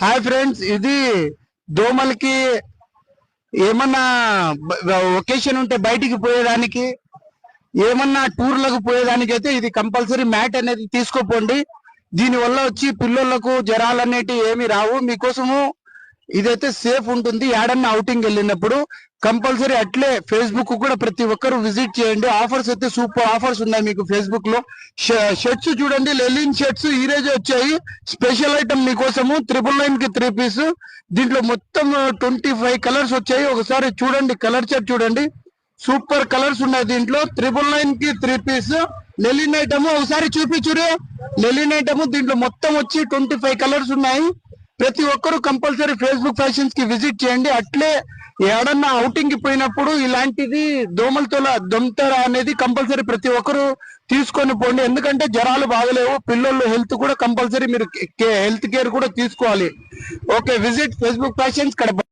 Hi friends, ఇది దోమలకి ఏమన్నా occasion ఉంటే బయటికి పోయేదానికి, ఏమన్నా టూర్లకు పోయేదానికి అయితే ఇది కంపల్సరీ మ్యాట్ అనేది తీసుకోపోండి. దీని వల్ల వచ్చి పిల్లలకు జ్వరాలు అనేటివి ఏమి రావు. మీకోసము ఇదైతే సేఫ్ ఉంటుంది. ఏడన్నా అవుటింగ్ వెళ్ళినప్పుడు కంపల్సరీ అట్లే ఫేస్బుక్ కూడా ప్రతి ఒక్కరు విజిట్ చేయండి. ఆఫర్స్ అయితే సూపర్ ఆఫర్స్ ఉన్నాయి మీకు ఫేస్బుక్ లో. షర్ట్స్ చూడండి, లెలిన్ షర్ట్స్ ఈ రోజే వచ్చాయి. స్పెషల్ ఐటమ్ మీకోసము 999 కి 3 పీస్. దీంట్లో మొత్తం 25 కలర్స్ వచ్చాయి. ఒకసారి చూడండి, కలర్ చార్ట్ చూడండి, సూపర్ కలర్స్ ఉన్నాయి దీంట్లో. 999 కి 3 పీస్ లెలిన్ ఐటమ్. ఒకసారి చూపించురు లెలిన్ ఐటమ్. దీంట్లో మొత్తం వచ్చి 25 కలర్స్ ఉన్నాయి. ప్రతి ఒక్కరు కంపల్సరీ ఫేస్బుక్ ఫ్యాషన్స్ కి విజిట్ చేయండి. అట్లే ఏడన్నా అవుటింగ్ కి పోయినప్పుడు ఇలాంటిది దొంతర అనేది కంపల్సరీ ప్రతి ఒక్కరు తీసుకొని పోండి. ఎందుకంటే జ్వరాలు బాగలేవు, పిల్లలు హెల్త్ కూడా కంపల్సరీ మీరు హెల్త్ కేర్ కూడా తీసుకోవాలి. Okay, visit Facebook fashions Kadapa.